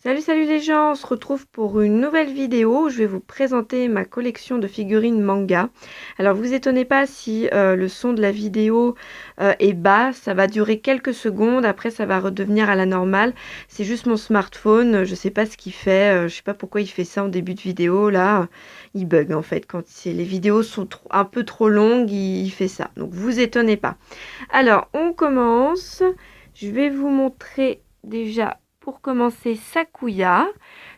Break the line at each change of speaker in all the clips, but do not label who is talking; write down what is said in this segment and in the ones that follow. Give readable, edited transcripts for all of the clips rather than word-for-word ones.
Salut les gens, on se retrouve pour une nouvelle vidéo où je vais vous présenter ma collection de figurines manga. Alors vous étonnez pas si le son de la vidéo est bas, ça va durer quelques secondes, après ça va redevenir à la normale. C'est juste mon smartphone, je sais pas ce qu'il fait, je sais pas pourquoi il fait ça en début de vidéo là. Il bug en fait, quand les vidéos sont un peu trop longues, il fait ça. Donc vous étonnez pas. Alors on commence, je vais vous montrer déjà pour commencer Sakuya,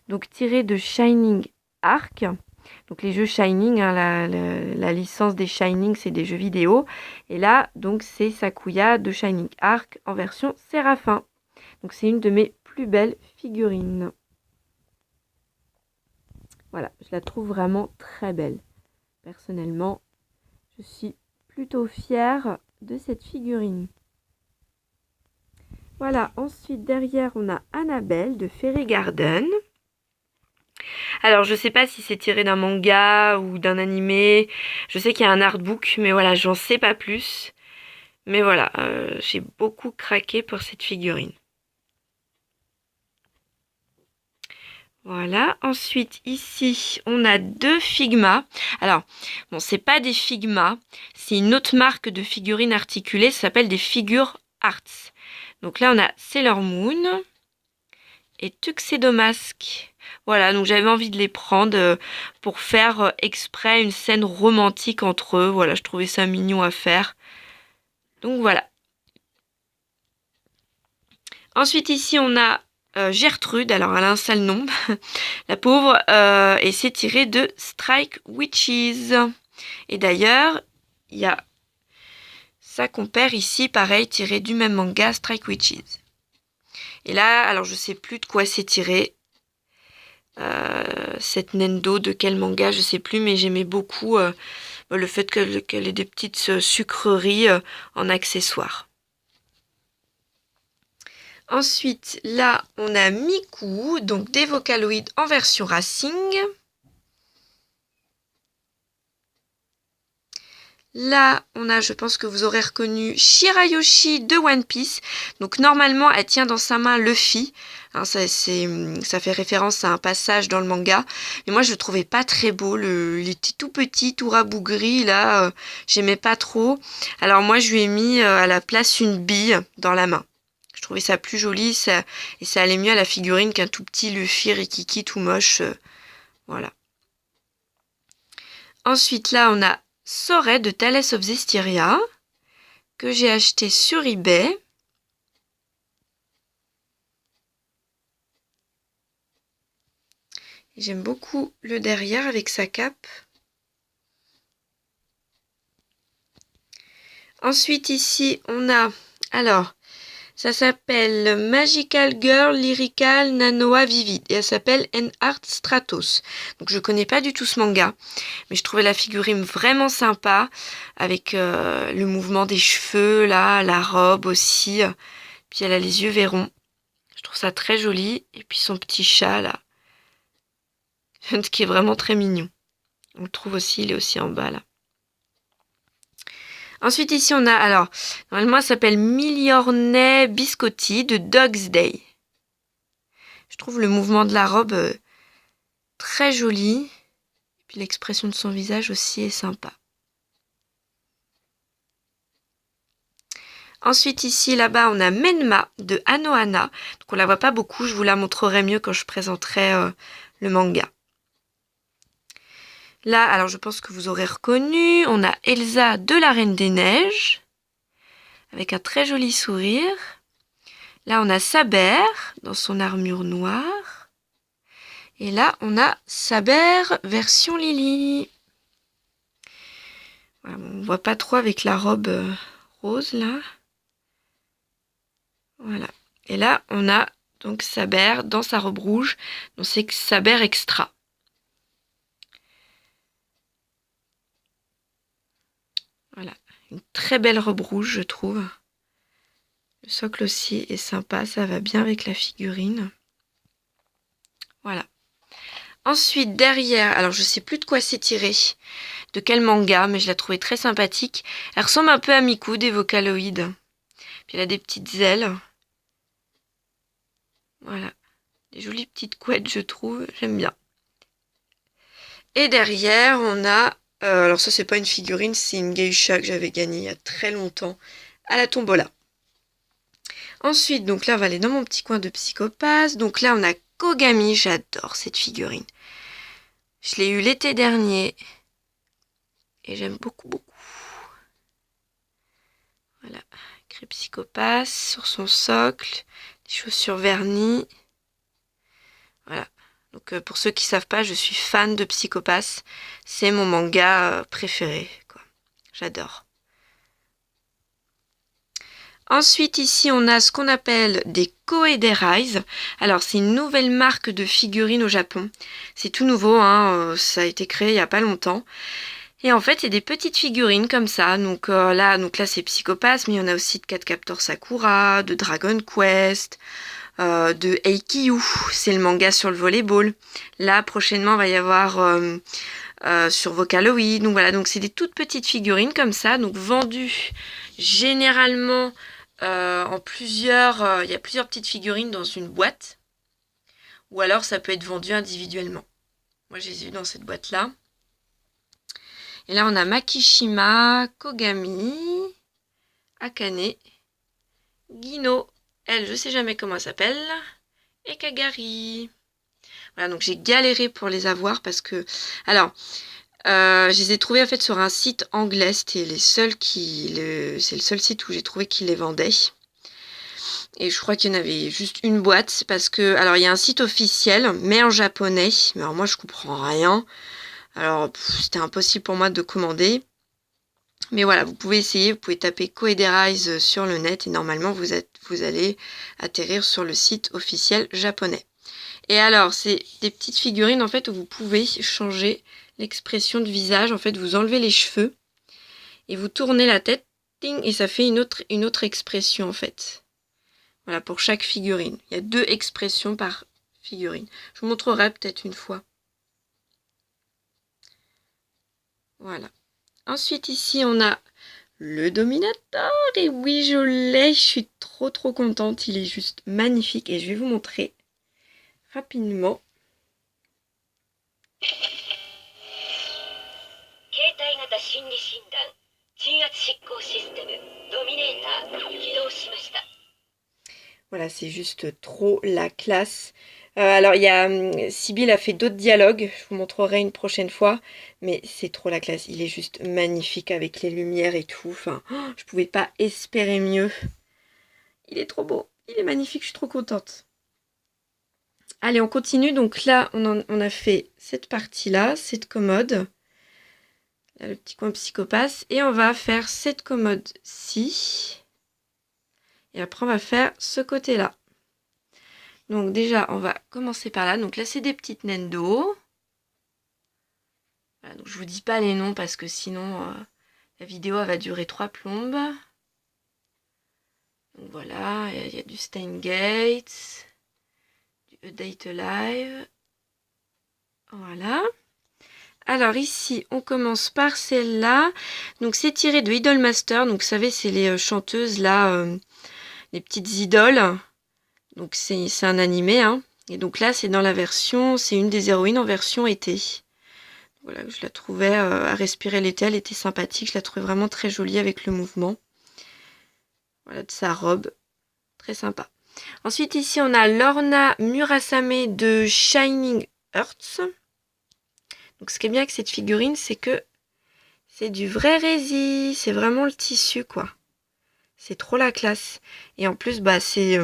donc tiré de Shining Arc. Donc les jeux Shining, hein, la licence des Shining, c'est des jeux vidéo. Et là, donc c'est Sakuya de Shining Arc en version Séraphin. Donc c'est une de mes plus belles figurines. Voilà, je la trouve vraiment très belle. Personnellement, je suis plutôt fière de cette figurine. Voilà, ensuite derrière on a Annabelle de Fairy Garden. Alors je sais pas si c'est tiré d'un manga ou d'un animé. Je sais qu'il y a un artbook, mais voilà, j'en sais pas plus. Mais voilà, j'ai beaucoup craqué pour cette figurine. Voilà, ensuite ici on a deux Figma. Alors, bon, c'est pas des Figma, c'est une autre marque de figurines articulées, ça s'appelle des Figure Arts. Donc là on a Sailor Moon et Tuxedo Mask. Voilà, donc j'avais envie de les prendre pour faire exprès une scène romantique entre eux. Voilà, je trouvais ça mignon à faire. Donc voilà. Ensuite ici on a Gertrude, alors elle a un sale nom, la pauvre, et c'est tiré de Strike Witches. Et d'ailleurs, il y a sa compère ici, pareil, tiré du même manga, Strike Witches. Et là, alors je sais plus de quoi c'est tiré. Cette Nendo de quel manga, je sais plus, mais j'aimais beaucoup le fait qu'elle ait des petites sucreries en accessoires. Ensuite, là, on a Miku, donc des Vocaloid en version Racing. Là, on a, je pense que vous aurez reconnu Shirayoshi de One Piece. Donc normalement, elle tient dans sa main Luffy. Hein, ça fait référence à un passage dans le manga. Mais moi, je le trouvais pas très beau. Il était tout petit, tout rabougri. Là, j'aimais pas trop. Alors moi, je lui ai mis à la place une bille dans la main. Je trouvais ça plus joli et ça allait mieux à la figurine qu'un tout petit Luffy Rikiki tout moche. Voilà. Ensuite, là, on a Soret de Tales of Zestiria que j'ai acheté sur eBay. J'aime beaucoup le derrière avec sa cape. Ensuite ici on a, alors ça s'appelle Magical Girl Lyrical Nanoa Vivid et elle s'appelle En Art Stratos. Donc je connais pas du tout ce manga, mais je trouvais la figurine vraiment sympa avec le mouvement des cheveux là, la robe aussi. Puis elle a les yeux verrons. Je trouve ça très joli. Et puis son petit chat là, qui est vraiment très mignon. On le trouve aussi, il est aussi en bas là. Ensuite ici on a, alors, normalement elle s'appelle Miliornay Biscotti de Dog's Day. Je trouve le mouvement de la robe très joli. Et puis l'expression de son visage aussi est sympa. Ensuite ici, là-bas, on a Menma de Anohana. Donc on la voit pas beaucoup, je vous la montrerai mieux quand je présenterai le manga. Là, alors je pense que vous aurez reconnu, on a Elsa de la Reine des Neiges, avec un très joli sourire. Là, on a Saber dans son armure noire. Et là, on a Saber version Lily. Voilà, on ne voit pas trop avec la robe rose, là. Voilà. Et là, on a donc Saber dans sa robe rouge. Donc, c'est Saber Extra. Voilà. Une très belle robe rouge, je trouve. Le socle aussi est sympa. Ça va bien avec la figurine. Voilà. Ensuite, derrière, alors je sais plus de quoi c'est tiré, de quel manga, mais je la trouvais très sympathique. Elle ressemble un peu à Miku des Vocaloid. Puis elle a des petites ailes. Voilà. Des Jolie petite couette, je trouve. J'aime bien. Et derrière, on a... alors ça, c'est pas une figurine, c'est une geisha que j'avais gagnée il y a très longtemps à la tombola. Ensuite, donc là, on va aller dans mon petit coin de psychopathe. Donc là, on a Kogami. J'adore cette figurine. Je l'ai eu l'été dernier. Et j'aime beaucoup, beaucoup. Voilà. Écrit psychopathe sur son socle. Des chaussures vernies. Voilà. Donc pour ceux qui ne savent pas, je suis fan de Psycho-Pass. C'est mon manga préféré, quoi. J'adore. Ensuite, ici, on a ce qu'on appelle des Koederais. Alors, c'est une nouvelle marque de figurines au Japon. C'est tout nouveau, hein, ça a été créé il n'y a pas longtemps. Et en fait, il y a des petites figurines comme ça. Donc là, c'est Psycho-Pass, mais il y en a aussi de Cardcaptor Sakura, de Dragon Quest, de Eikyu, c'est le manga sur le volleyball. Là, prochainement, il va y avoir sur Vocaloid. Donc voilà, donc c'est des toutes petites figurines comme ça, donc vendues généralement en plusieurs... il y a plusieurs petites figurines dans une boîte. Ou alors, ça peut être vendu individuellement. Moi, je les ai vues dans cette boîte-là. Et là, on a Makishima, Kogami, Akane, Gino, elle, je sais jamais comment elle s'appelle, et Kagari. Voilà, donc j'ai galéré pour les avoir parce que... Alors, je les ai trouvés en fait sur un site anglais. C'était c'est le seul site où j'ai trouvé qu'ils les vendaient. Et je crois qu'il y en avait juste une boîte parce que... Alors, il y a un site officiel, mais en japonais. Mais alors moi, je comprends rien. Alors, c'était impossible pour moi de commander. Mais voilà, vous pouvez essayer, vous pouvez taper Koederais sur le net et normalement vous allez atterrir sur le site officiel japonais. Et alors, c'est des petites figurines en fait où vous pouvez changer l'expression de visage. En fait, vous enlevez les cheveux et vous tournez la tête, ting, et ça fait une autre expression en fait. Voilà, pour chaque figurine. Il y a 2 expressions par figurine. Je vous montrerai peut-être une fois. Voilà. Ensuite, ici, on a le Dominator. Et oui, je l'ai. Je suis trop contente. Il est juste magnifique. Et je vais vous montrer rapidement. Voilà, c'est juste trop la classe. Alors, il y a Sibyl a fait d'autres dialogues, je vous montrerai une prochaine fois, mais c'est trop la classe. Il est juste magnifique avec les lumières et tout. Enfin, je pouvais pas espérer mieux. Il est trop beau, il est magnifique, je suis trop contente. Allez, on continue. Donc là, on a fait cette partie-là, cette commode. Là, le petit coin psychopathe. Et on va faire cette commode-ci. Et après, on va faire ce côté-là. Donc déjà, on va commencer par là. Donc là, c'est des petites naines d'eau. Voilà, donc je vous dis pas les noms parce que sinon, la vidéo elle va durer 3 plombes. Donc voilà, il y a du Steingate, du A Date Alive. Voilà. Alors ici, on commence par celle-là. Donc c'est tiré de Idolmaster. Donc vous savez, c'est les chanteuses là, les petites idoles. Donc c'est un animé, hein. Et donc là, c'est dans la version, c'est une des héroïnes en version été. Voilà, je la trouvais à respirer l'été, elle était sympathique, je la trouvais vraiment très jolie avec le mouvement. Voilà, de sa robe, très sympa. Ensuite, ici, on a Lorna Murasame de Shining Hearts. Donc ce qui est bien avec cette figurine, c'est que c'est du vrai rési, c'est vraiment le tissu, quoi. C'est trop la classe. Et en plus, bah, c'est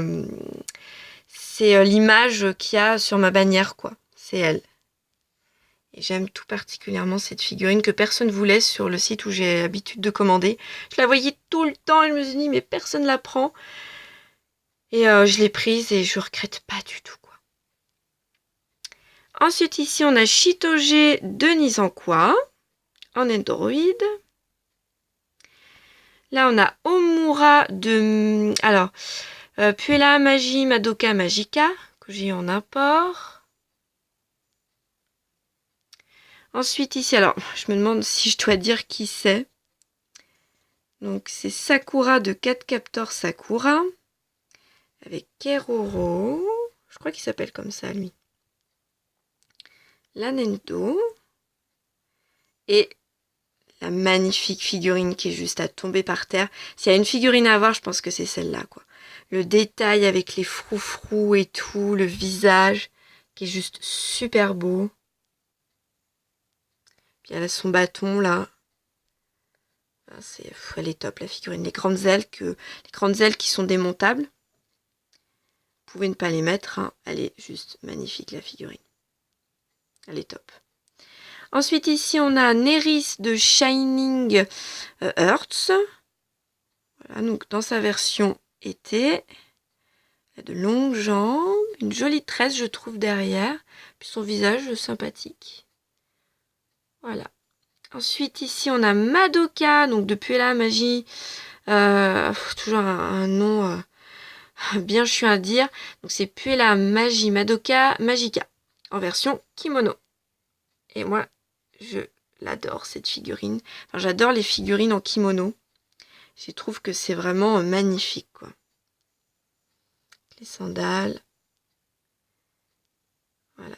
l'image qu'il y a sur ma bannière, quoi. C'est elle. Et j'aime tout particulièrement cette figurine que personne voulait sur le site où j'ai l'habitude de commander. Je la voyais tout le temps et je me suis dit, mais personne la prend. Et je l'ai prise et je regrette pas du tout, quoi. Ensuite, ici, on a Shitoge de Nizankwa en Android. Là, on a Omura de... Alors, Puella Magi Madoka Magica, que j'ai en import. Ensuite, ici, alors, je me demande si je dois dire qui c'est. Donc, c'est Sakura de Cardcaptor Sakura. Avec Keroro. Je Je crois qu'il s'appelle comme ça, lui. La Nendo. Et la magnifique figurine qui est juste à tomber par terre. S'il y a une figurine à avoir, je pense que c'est celle-là, quoi. Le détail avec les froufrous et tout, le visage qui est juste super beau. Puis elle a son bâton là. Elle est top la figurine. Les grandes ailes qui sont démontables. Vous pouvez ne pas les mettre, hein. Elle est juste magnifique la figurine. Elle est top. Ensuite ici on a Neris de Shining Hearts. Voilà, donc dans sa version été. Elle a de longues jambes, une jolie tresse je trouve derrière. Puis son visage sympathique. Voilà. Ensuite ici on a Madoka, donc de Puella Magie. Toujours un nom bien chiant à dire. Donc c'est Puella Magie Madoka Magica en version kimono. Et moi je l'adore cette figurine. Enfin, j'adore les figurines en kimono. Je trouve que c'est vraiment magnifique, quoi. Les sandales. Voilà.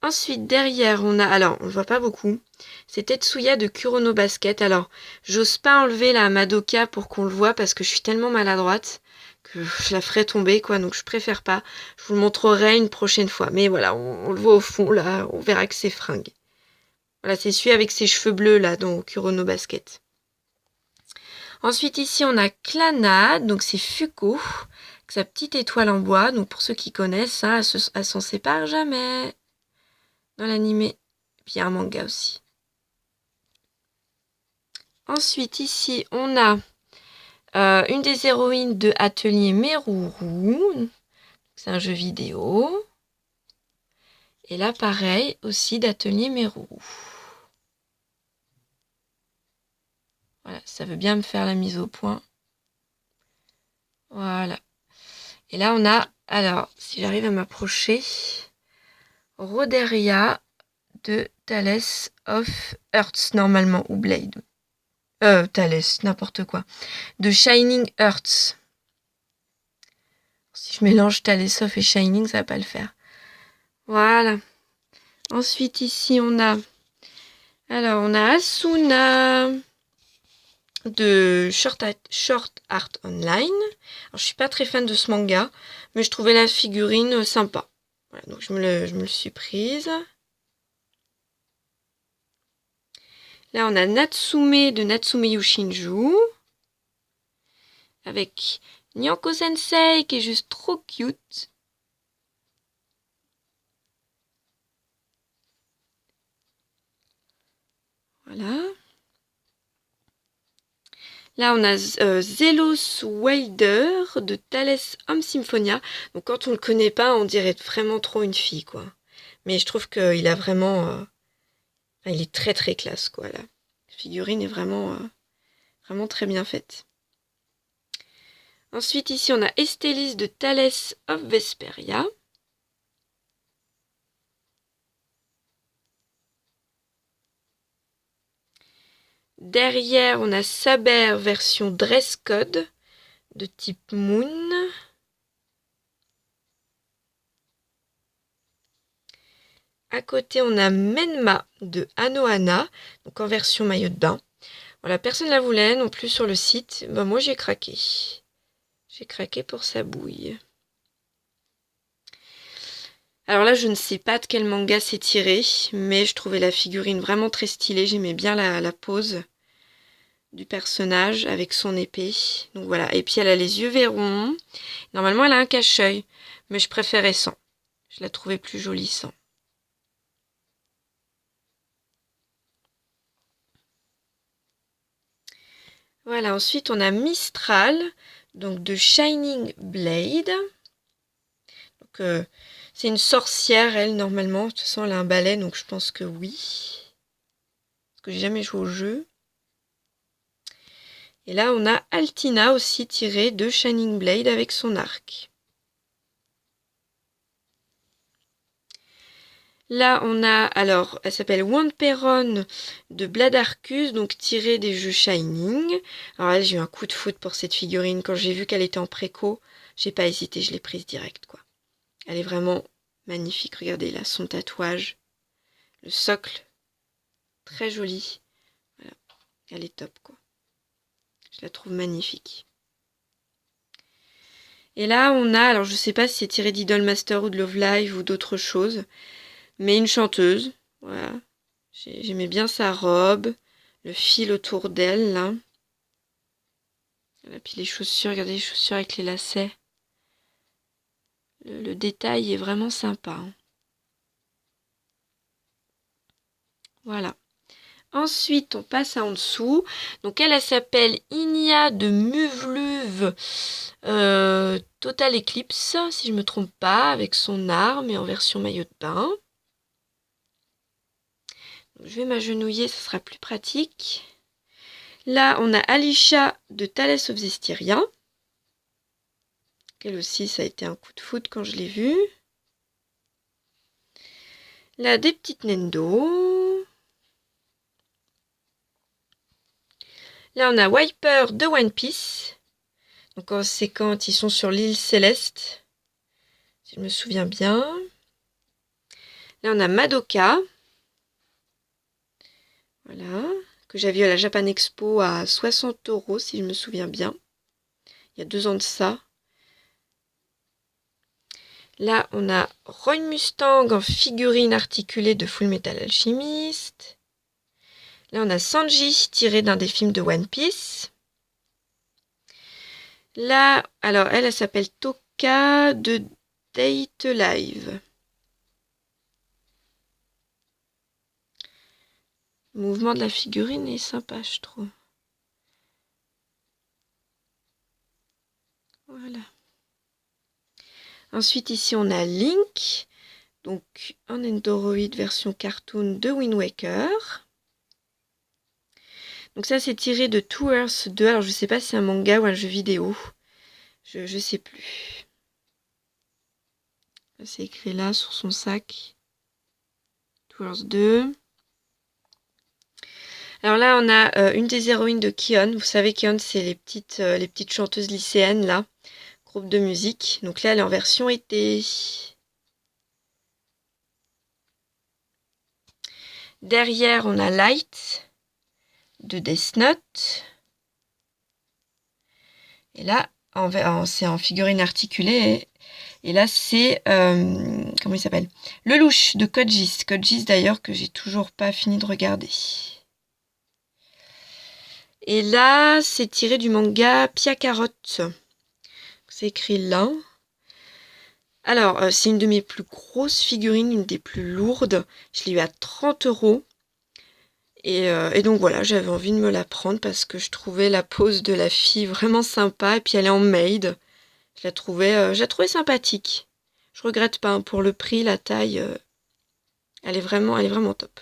Ensuite, derrière, on a... Alors, on ne voit pas beaucoup. C'est Tetsuya de Kurono Basket. Alors, j'ose pas enlever la Madoka pour qu'on le voit parce que je suis tellement maladroite que je la ferai tomber, quoi. Donc, je préfère pas. Je vous le montrerai une prochaine fois. Mais voilà, on le voit au fond, là. On verra que c'est fringue. Voilà, c'est celui avec ses cheveux bleus, là, dans Kurono Basket. Ensuite, ici, on a Clannad. Donc, c'est Fuko. Avec sa petite étoile en bois. Donc, pour ceux qui connaissent, hein, elle s'en sépare jamais. Dans l'animé. Puis, il y a un manga aussi. Ensuite, ici, on a une des héroïnes de Atelier Meruru. C'est un jeu vidéo. Et là, pareil, aussi d'Atelier Meruru. Voilà, ça veut bien me faire la mise au point. Voilà. Et là, on a, alors, si j'arrive à m'approcher, Roderia de Thales of Earths, normalement, ou Blade. Thales, n'importe quoi. De Shining Earths. Si je mélange Thales of et Shining, ça va pas le faire. Voilà. Ensuite, ici, on a Asuna de Short Art Online. Alors, je suis pas très fan de ce manga, mais je trouvais la figurine sympa. Voilà, donc je me le suis prise. Là, on a Natsume de Natsume Yushinju. Avec Nyanko Sensei qui est juste trop cute. Voilà. Là, on a Zelos Wilder de Thales Home Symphonia. Donc, quand on le connaît pas, on dirait vraiment trop une fille, quoi. Mais je trouve qu'il a vraiment... il est très, très classe, quoi, là. La figurine est vraiment, vraiment très bien faite. Ensuite, ici, on a Estelis de Thales of Vesperia. Derrière, on a Saber version dress code de type Moon. À côté, on a Menma de Anohana, donc en version maillot de bain. Voilà, personne ne la voulait non plus sur le site. Ben, moi, j'ai craqué. J'ai craqué pour sa bouille. Alors là, je ne sais pas de quel manga c'est tiré, mais je trouvais la figurine vraiment très stylée. J'aimais bien la pose du personnage avec son épée. Donc voilà. Et puis elle a les yeux verrons. Normalement, elle a un cache-œil, mais je préférais sans. Je la trouvais plus jolie sans. Voilà, ensuite on a Mistral, donc de Shining Blade. Donc c'est une sorcière, elle, normalement. De toute façon, elle a un balai, donc je pense que oui. Parce que j'ai jamais joué au jeu. Et là, on a Altina aussi tirée de Shining Blade avec son arc. Là, on a, alors, elle s'appelle Wandperon de Bladarcus, donc tirée des jeux Shining. Alors là, j'ai eu un coup de foot pour cette figurine. Quand j'ai vu qu'elle était en préco, j'ai pas hésité, je l'ai prise direct, quoi. Elle est vraiment magnifique. Regardez là, son tatouage. Le socle, très joli. Voilà, elle est top quoi. Je la trouve magnifique. Et là, on a, alors je sais pas si c'est tiré d'Idolmaster ou de Love Live ou d'autres choses, mais une chanteuse. Voilà. J'aimais bien sa robe, le fil autour d'elle, là. Et puis les chaussures, regardez les chaussures avec les lacets. Le détail est vraiment sympa, hein. Voilà. Ensuite, on passe en dessous. Donc elle s'appelle Inia de Muvluve Total Eclipse, si je ne me trompe pas, avec son arme et en version maillot de bain. Donc, je vais m'agenouiller, ça sera plus pratique. Là, on a Alicia de Thalès of Zestiria. Elle aussi, ça a été un coup de foudre quand je l'ai vue. Là, des petites Nendo. Là, on a Wiper de One Piece. Donc, c'est quand ils sont sur l'île Céleste, si je me souviens bien. Là, on a Madoka. Voilà. Que j'ai vu à la Japan Expo à 60 €, si je me souviens bien. Il y a 2 ans de ça. Là, on a Roy Mustang en figurine articulée de Full Metal Alchemist. Là, on a Sanji tiré d'un des films de One Piece. Là, alors elle s'appelle Toka de Date Live. Le mouvement de la figurine est sympa, je trouve. Voilà. Ensuite, ici, on a Link. Donc, un Endoroid version cartoon de Wind Waker. Donc ça, c'est tiré de Two Earth 2. Alors, je ne sais pas si c'est un manga ou un jeu vidéo. Je ne sais plus. C'est écrit là, sur son sac. Two Earth 2. Alors là, on a une des héroïnes de Kion. Vous savez, Kion, c'est les petites chanteuses lycéennes, là. Groupe de musique. Donc là, elle est en version été. Derrière, on a Light de Death Note. Et là, c'est en figurine articulée. Et là, c'est... comment il s'appelle? Le louche de Code Geass. Code Geass, d'ailleurs, que j'ai toujours pas fini de regarder. Et là, c'est tiré du manga Piacarot. C'est écrit là. Alors, c'est une de mes plus grosses figurines, une des plus lourdes. Je l'ai eu à 30 €. Et donc voilà, j'avais envie de me la prendre parce que je trouvais la pose de la fille vraiment sympa. Et puis elle est en maid. Je la trouvais sympathique. Je regrette pas, hein, pour le prix, la taille, elle est vraiment top.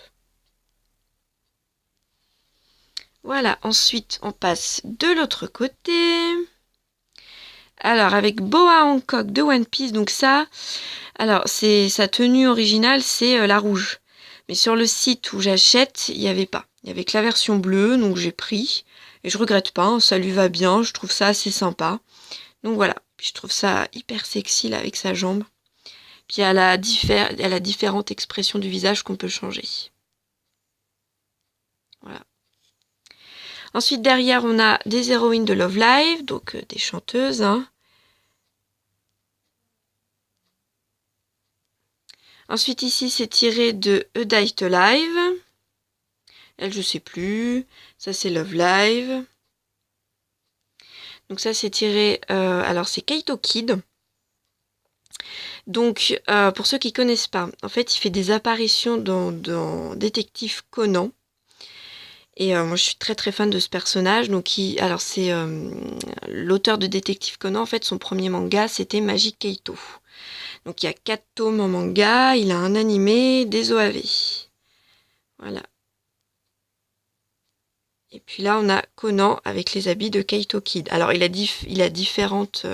Voilà, ensuite on passe de l'autre côté. Alors avec Boa Hancock de One Piece, donc ça, alors c'est sa tenue originale, c'est la rouge. Mais sur le site où j'achète, il n'y avait pas. Il n'y avait que la version bleue, donc j'ai pris. Et je regrette pas, hein, ça lui va bien, je trouve ça assez sympa. Donc voilà, puis je trouve ça hyper sexy là avec sa jambe. Puis elle a différentes expressions du visage qu'on peut changer. Voilà. Ensuite derrière on a des héroïnes de Love Live, donc des chanteuses, hein. Ensuite ici c'est tiré de A Date Live. Elle je sais plus. Ça c'est Love Live. Donc ça c'est tiré. Alors c'est Kaito Kid. Donc pour ceux qui connaissent pas, en fait il fait des apparitions dans Détective Conan. Et moi je suis très très fan de ce personnage. Donc alors c'est l'auteur de Détective Conan. En fait son premier manga c'était Magic Kaito. Donc il y a 4 tomes en manga. Il a un animé, des OAV. Voilà. Et puis là, on a Conan avec les habits de Kaito Kid. Alors, il a différentes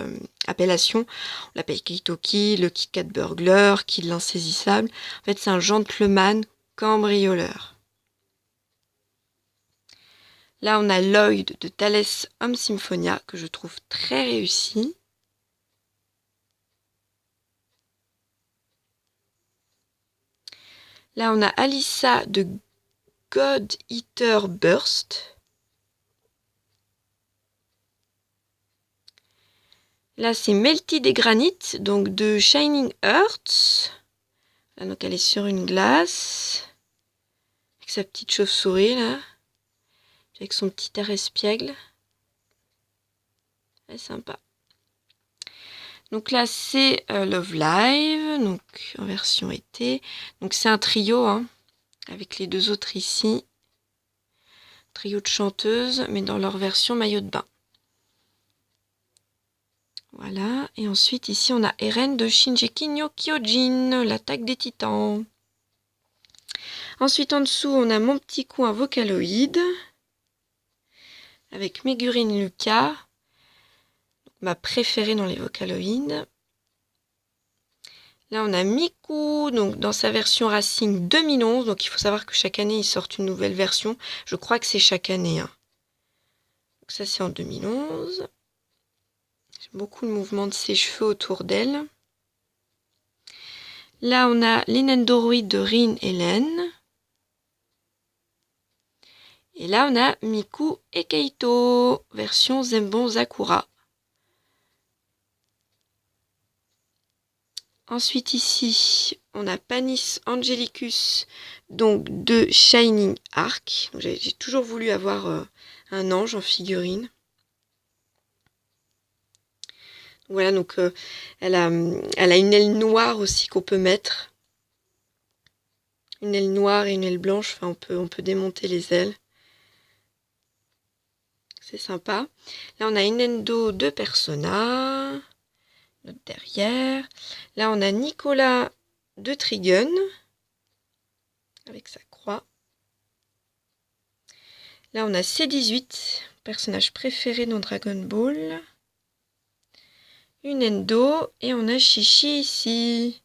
appellations. On l'appelle Kaito Kid, le Kit Kat Burglar, Kid l'insaisissable. En fait, c'est un gentleman cambrioleur. Là, on a Lloyd de Thalès Homme Symphonia, que je trouve très réussi. Là, on a Alissa de God Eater Burst. Là, c'est Melty des granites, donc de Shining Earth. Là, donc elle est sur une glace. Avec sa petite chauve-souris, là. Avec son petit air espiègle. C'est sympa. Donc là, c'est Love Live, donc en version été. Donc c'est un trio, hein, avec les deux autres ici. Trio de chanteuses, mais dans leur version maillot de bain. Voilà, et ensuite ici on a Eren de Shingeki no Kyojin, l'attaque des titans. Ensuite en dessous on a mon petit coin Vocaloid, avec Megurine Lucas, ma préférée dans les Vocaloids. Là on a Miku, donc dans sa version Racing 2011, donc il faut savoir que chaque année ils sortent une nouvelle version. Je crois que c'est chaque année. Hein. Donc ça c'est en 2011. J'aime beaucoup le mouvement de ses cheveux autour d'elle. Là, on a l'Inendoroid de Rin et Len. Et là, on a Miku et Keito, version Zenbon Sakura. Ensuite, ici, on a Panis Angelicus, donc de Shining Arc. J'ai toujours voulu avoir un ange en figurine. Voilà, donc elle a une aile noire aussi qu'on peut mettre. Une aile noire et une aile blanche, enfin on peut démonter les ailes. C'est sympa. Là on a Inendo de Persona. Notre derrière. Là on a Nicolas de Trigun. Avec sa croix. Là on a C18, personnage préféré dans Dragon Ball. Une Endo. Et on a Chichi ici.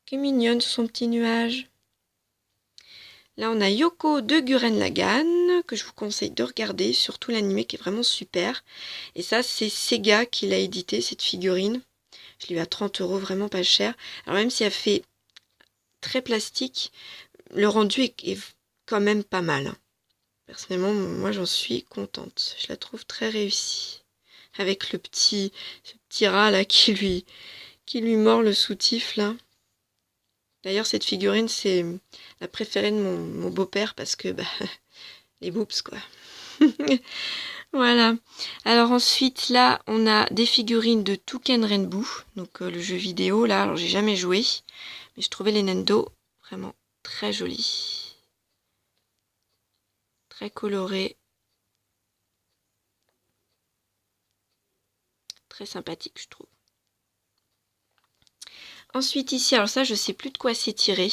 Qui est mignonne son petit nuage. Là, on a Yoko de Gurren Lagann, que je vous conseille de regarder, surtout l'animé qui est vraiment super. Et ça, c'est Sega qui l'a édité, cette figurine. Je l'ai eu à 30 €, vraiment pas cher. Alors même si elle fait très plastique, le rendu est quand même pas mal. Personnellement, moi, j'en suis contente. Je la trouve très réussie. Avec ce petit rat là qui lui mord le soutif là. D'ailleurs, cette figurine, c'est la préférée de mon beau-père parce que les boobs, quoi. Voilà. Alors ensuite, là, on a des figurines de Touken Rainbow, donc le jeu vidéo. Là, alors j'ai jamais joué, mais je trouvais les Nendo vraiment très jolis. Très colorés. Très sympathiques, je trouve. Ensuite ici, alors ça je sais plus de quoi c'est tiré.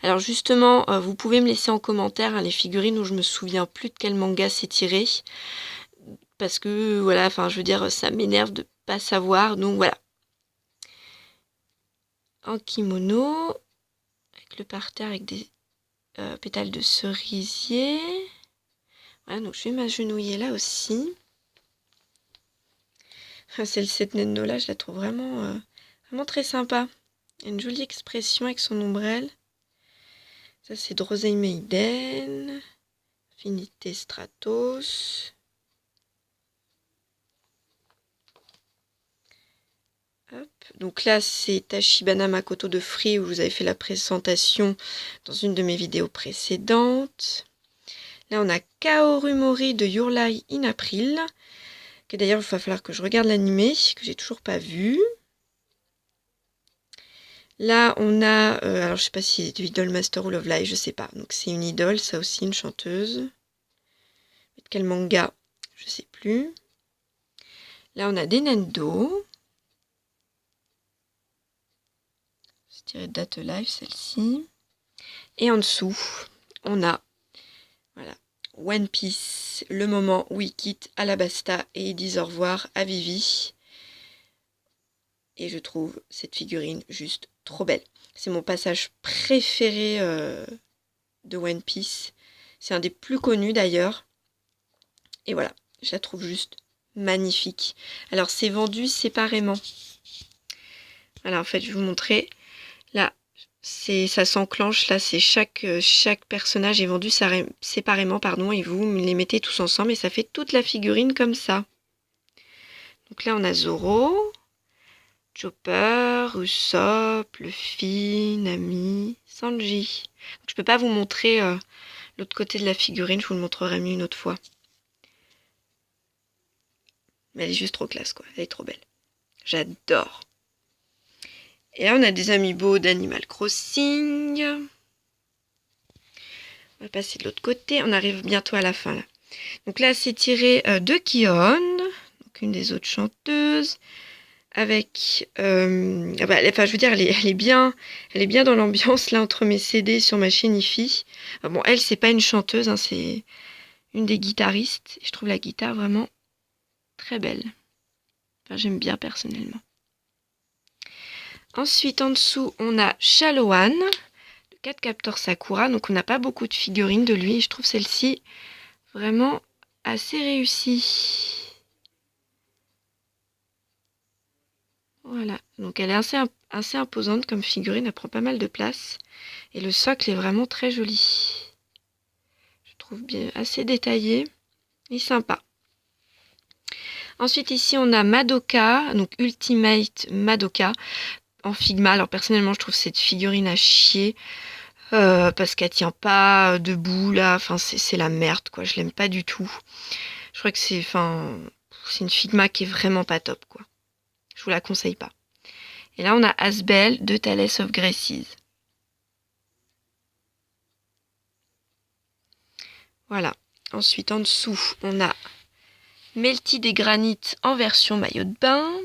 Alors justement, vous pouvez me laisser en commentaire hein, les figurines où je me souviens plus de quel manga c'est tiré. Parce que voilà, enfin je veux dire, ça m'énerve de pas savoir. Donc voilà. En kimono, avec le parterre avec des pétales de cerisier. Voilà, donc je vais m'agenouiller là aussi. Cette Nendo là, je la trouve vraiment très sympa. Une jolie expression avec son ombrelle. Ça, c'est Drosei Maiden. Infinité Stratos. Hop. Donc là, c'est Tachibana Makoto de Free où vous avez fait la présentation dans une de mes vidéos précédentes. Là, on a Kaoru Mori de Your Lie in April. Que d'ailleurs, il va falloir que je regarde l'animé, que j'ai toujours pas vu. Là, on a, alors je sais pas si c'est du Idolmaster ou Love Live, je sais pas. Donc c'est une idole, ça aussi, une chanteuse. De quel manga, je sais plus. Là, on a des Nendo. C'est tiré de Date Live, celle-ci. Et en dessous, on a, voilà, One Piece, le moment où ils quittent Alabasta et ils disent au revoir à Vivi. Et je trouve cette figurine juste trop belle. C'est mon passage préféré de One Piece. C'est un des plus connus d'ailleurs. Et voilà, je la trouve juste magnifique. Alors c'est vendu séparément. Voilà, en fait, je vais vous montrer. Là, Ça s'enclenche là, c'est chaque personnage est vendu séparément, pardon, et vous les mettez tous ensemble et ça fait toute la figurine comme ça. Donc là on a Zoro, Chopper, Usopp, Luffy, Nami, Sanji. Donc, je peux pas vous montrer l'autre côté de la figurine, je vous le montrerai mieux une autre fois. Mais elle est juste trop classe quoi, elle est trop belle. J'adore. Et là on a des amiibo d'Animal Crossing. On va passer de l'autre côté, on arrive bientôt à la fin là. Donc là c'est tiré de Kion, donc une des autres chanteuses. Avec enfin je veux dire elle est bien dans l'ambiance là entre mes CD sur ma chaîne IFI. Bon elle c'est pas une chanteuse hein, c'est une des guitaristes. Je trouve la guitare vraiment très belle. Enfin j'aime bien personnellement. Ensuite en dessous on a Shaloan de Cardcaptor Sakura. Donc on n'a pas beaucoup de figurines de lui. Je trouve celle-ci vraiment assez réussie. Voilà, donc elle est assez imposante comme figurine, elle prend pas mal de place. Et le socle est vraiment très joli. Je trouve bien assez détaillé et sympa. Ensuite ici on a Madoka, donc Ultimate Madoka en Figma. Alors personnellement je trouve cette figurine à chier. Parce qu'elle tient pas debout là, enfin c'est la merde quoi, je l'aime pas du tout. Je crois que c'est une Figma qui est vraiment pas top quoi. Je vous la conseille pas. Et là, on a Asbel de Thales of Graces. Voilà. Ensuite, en dessous, on a Melty des Granites en version maillot de bain.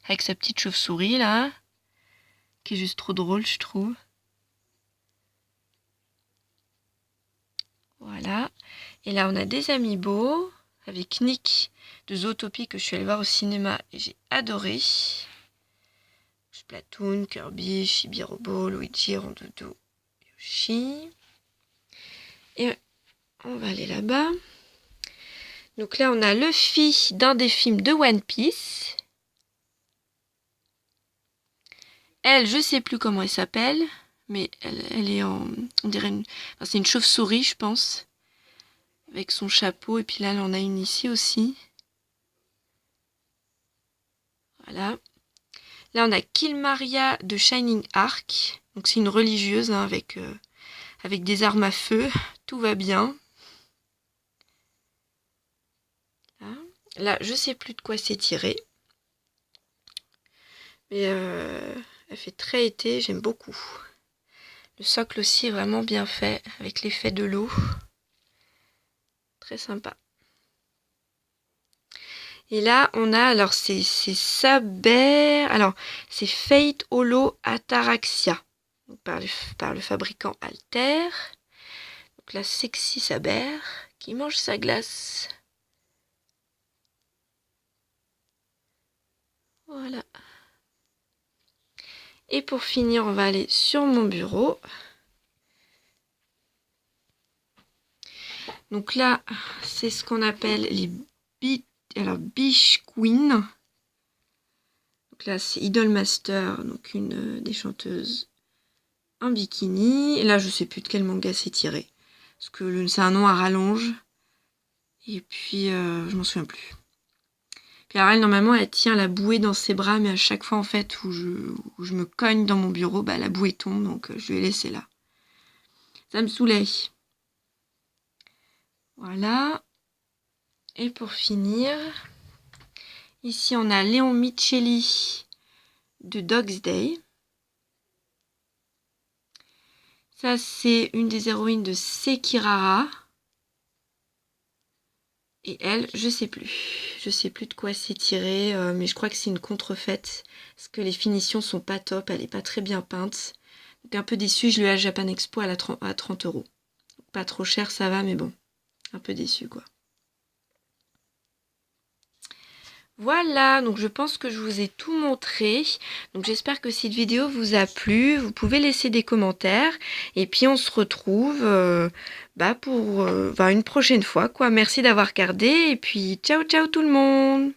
Avec sa petite chauve-souris, là. Qui est juste trop drôle, je trouve. Voilà. Et là, on a des amiibo. Avec Nick de Zootopie que je suis allée voir au cinéma et j'ai adoré. Splatoon, Kirby, Chibi Robo, Luigi, Rondoudou, Yoshi. Et on va aller là-bas. Donc là, on a Luffy d'un des films de One Piece. Elle, je sais plus comment elle s'appelle, mais elle est en... On dirait c'est une chauve-souris, je pense. Avec son chapeau. Et puis là, elle en a une ici aussi. Voilà. Là, on a Killmaria de Shining Arc. Donc c'est une religieuse hein, avec des armes à feu. Tout va bien. Là, je sais plus de quoi c'est tiré. Mais elle fait très été, j'aime beaucoup. Le socle aussi est vraiment bien fait, avec l'effet de l'eau. Très sympa. Et là, on a, alors c'est Saber, alors c'est Fate Holo Ataraxia, donc par le fabricant Alter. Donc la sexy Saber qui mange sa glace. Voilà. Et pour finir, on va aller sur mon bureau. Donc là, c'est ce qu'on appelle les Beach Queen. Donc là, c'est Idolmaster, donc une des chanteuses en bikini. Et là, je sais plus de quel manga c'est tiré. Parce que c'est un nom à rallonge. Et puis, je m'en souviens plus. Puis alors elle, normalement, elle tient la bouée dans ses bras, mais à chaque fois, en fait, où je me cogne dans mon bureau, la bouée tombe, donc je vais laisser là. Ça me soulève. Voilà. Et pour finir, ici, on a Léon Micheli de Dog's Day. Ça, c'est une des héroïnes de Sekirara. Et elle, je sais plus. Je sais plus de quoi c'est tiré, mais je crois que c'est une contrefaite. Parce que les finitions sont pas top, elle est pas très bien peinte. Donc un peu déçue, je l'ai eu à Japan Expo à 30 €. Pas trop cher, ça va, mais bon. Un peu déçue, quoi. Voilà, donc je pense que je vous ai tout montré. Donc j'espère que cette vidéo vous a plu. Vous pouvez laisser des commentaires. Et puis on se retrouve pour une prochaine fois, quoi. Merci d'avoir regardé. Et puis ciao ciao tout le monde.